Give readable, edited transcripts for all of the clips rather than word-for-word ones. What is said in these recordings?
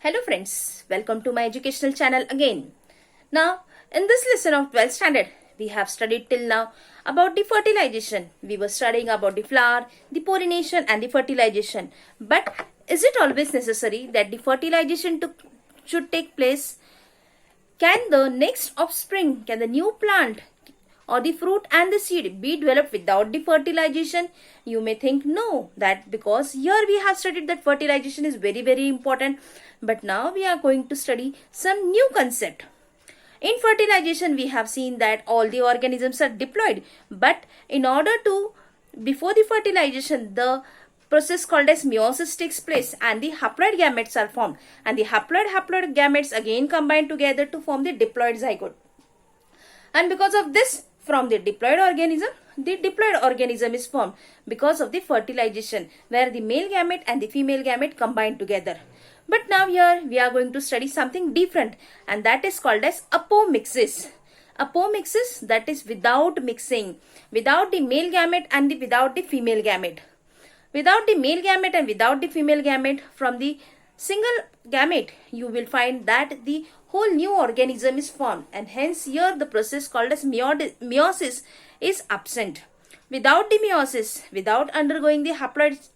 Hello friends, welcome to my educational channel again. Now, in this lesson of 12th standard, we have studied till now about the fertilization. We were studying about the flower, the pollination and the fertilization. But is it always necessary that the fertilization should take place? Can the next offspring, can the new plant or the fruit and the seed be developed without the fertilization? You may think no, that because here we have studied that fertilization is very important, but now we are going to study some new concept. In fertilization we have seen that all the organisms are diploid, but in order to, before the fertilization, the process called as meiosis takes place and the haploid gametes are formed, and the haploid gametes again combine together to form the diploid zygote. And because of this, from the diploid organism is formed because of the fertilization, where the male gamete and the female gamete combine together. But now here we are going to study something different, and that is called as apomixis. Apomixis, that is without mixing, without the male gamete and without the female gamete. Without the male gamete and without the female gamete, from the single gamete you will find that the whole new organism is formed, and hence here the process called as meiosis is absent. Without the meiosis, without undergoing the haploid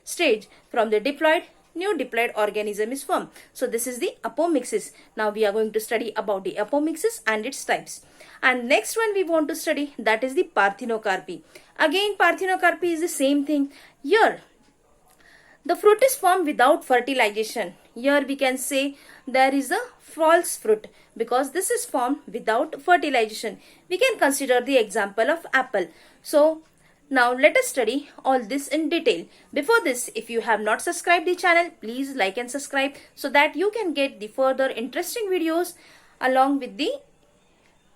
stage, from the diploid, new diploid organism is formed. So this is the apomixis. Now we are going to study about the apomixis and its types. And next one we want to study, that is the parthenocarpy. Again, parthenocarpy is the same thing. Here the fruit is formed without fertilization. Here we can say there is a false fruit because this is formed without fertilization. We can consider the example of apple. So now let us study all this in detail. Before this, if you have not subscribed the channel, please like and subscribe so that you can get the further interesting videos along with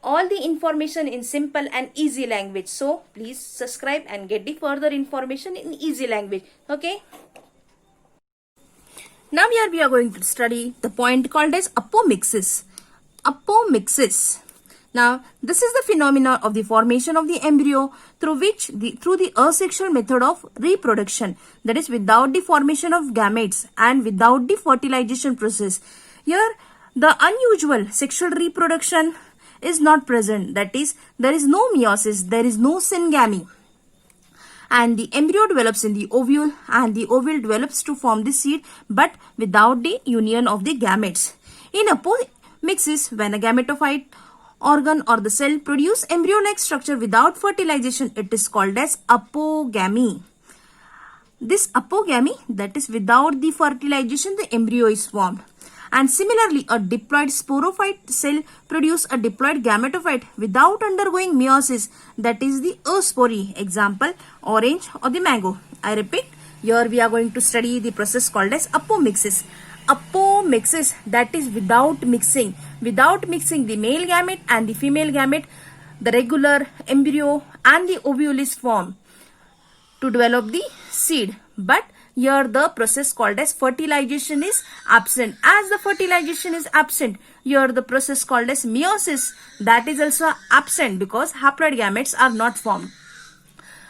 all the information in simple and easy language. So please subscribe and get the further information in easy language. Okay. Now here we are going to study the point called as apomixis. Apomixis. Now this is the phenomena of the formation of the embryo through the asexual method of reproduction, that is without the formation of gametes and without the fertilization process. Here the unusual sexual reproduction is not present, that is there is no meiosis, there is no syngamy, and the embryo develops in the ovule and the ovule develops to form the seed, but without the union of the gametes. In apomixis, when a gametophyte organ or the cell produce embryo-like structure without fertilization, it is called as apogamy. This apogamy, that is without the fertilization, the embryo is formed. And similarly, a diploid sporophyte cell produce a diploid gametophyte without undergoing meiosis, that is the oospore. Example, orange or the mango. I repeat, here we are going to study the process called as apomixis. Apomixis, that is without mixing. Without mixing the male gamete and the female gamete, the regular embryo and the ovule is formed to develop the seed. But here the process called as fertilization is absent. As the fertilization is absent, here the process called as meiosis, that is also absent because haploid gametes are not formed.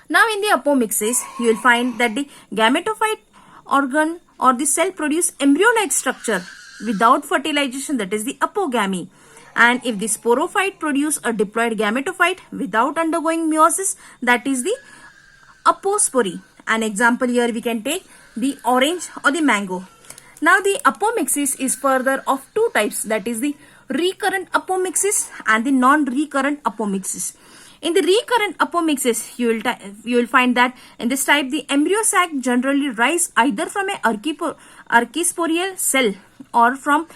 Now in the apomixis, you will find that the gametophyte organ or the cell produce embryo-like structure without fertilization, that is the apogamy. And if the sporophyte produce a diploid gametophyte without undergoing meiosis, that is the apoospore. An example here we can take the orange or the mango. Now the apomixis is further of two types, that is the recurrent apomixis and the non-recurrent apomixis. In the recurrent apomixis, you will find that in this type the embryo sac generally rise either from a archisporial cell or from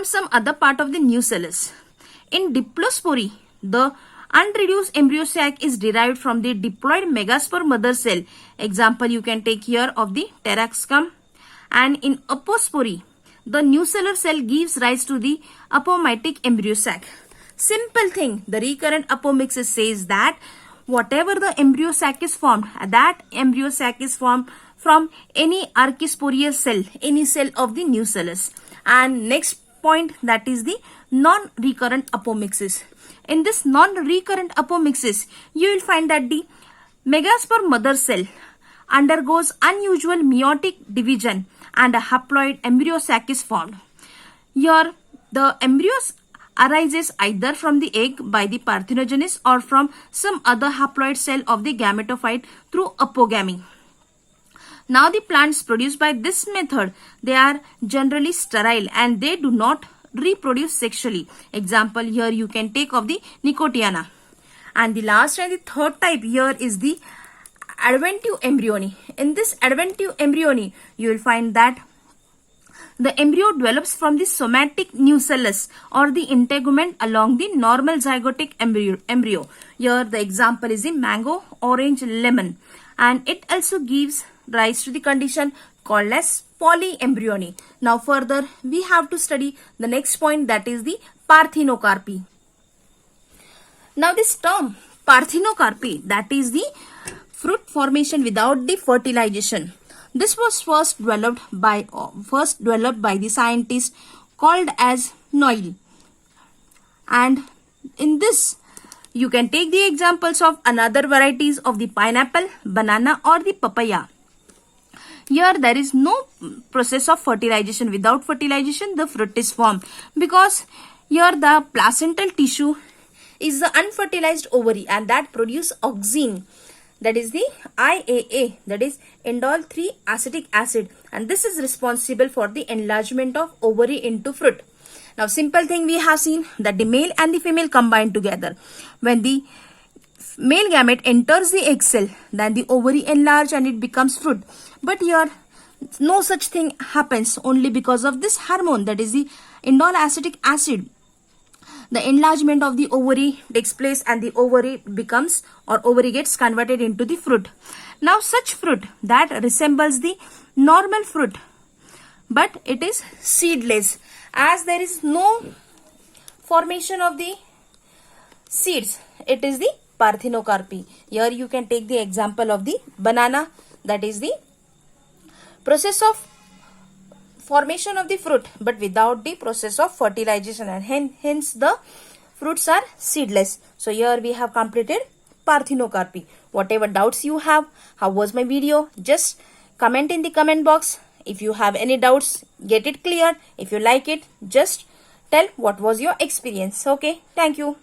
some other part of the nucellus. In diplospore, the unreduced embryo sac is derived from the diploid megaspore mother cell. Example you can take here of the Taraxacum. And in apoospore, the nucellar cell gives rise to the apomictic embryo sac. Simple thing, the recurrent apomixis says that whatever the embryo sac is formed, that embryo sac is formed from any archisporial cell, any cell of the nucellus. And next point, that is the non-recurrent apomixis. In this non-recurrent apomixis, you will find that the megaspore mother cell undergoes unusual meiotic division and a haploid embryo sac is formed. Here, the embryos arises either from the egg by the parthenogenesis or from some other haploid cell of the gametophyte through apogamy. Now the plants produced by this method, they are generally sterile and they do not reproduce sexually. Example, here you can take of the Nicotiana. And the last and the third type here is the adventive embryony. In this adventive embryony, you will find that the embryo develops from the somatic nucellus or the integument along the normal zygotic embryo. Here the example is the mango, orange, lemon, and it also gives rise to the condition called as polyembryony. Now further we have to study the next point, that is the parthenocarpy. Now this term parthenocarpy, that is the fruit formation without the fertilization. This was first developed by the scientist called as Noyle. And in this you can take the examples of another varieties of the pineapple, banana or the papaya. Here there is no process of fertilization. Without fertilization the fruit is formed, because here the placental tissue is the unfertilized ovary and that produce auxin, that is the IAA, that is indole 3 acetic acid, and this is responsible for the enlargement of ovary into fruit. Now simple thing we have seen that the male and the female combine together. When the male gamete enters the egg cell, then the ovary enlarge and it becomes fruit. But here no such thing happens, only because of this hormone, that is the indole acetic acid. The enlargement of the ovary takes place and the ovary gets converted into the fruit. Now such fruit that resembles the normal fruit, but it is seedless, as there is no formation of the seeds. It is the parthenocarpy. Here you can take the example of the banana, that is the process of formation of the fruit but without the process of fertilization, and hence the fruits are seedless. So here we have completed parthenocarpy. Whatever doubts you have, how was my video, just comment in the comment box. If you have any doubts, get it clear. If you like it, just tell what was your experience. Okay, thank you.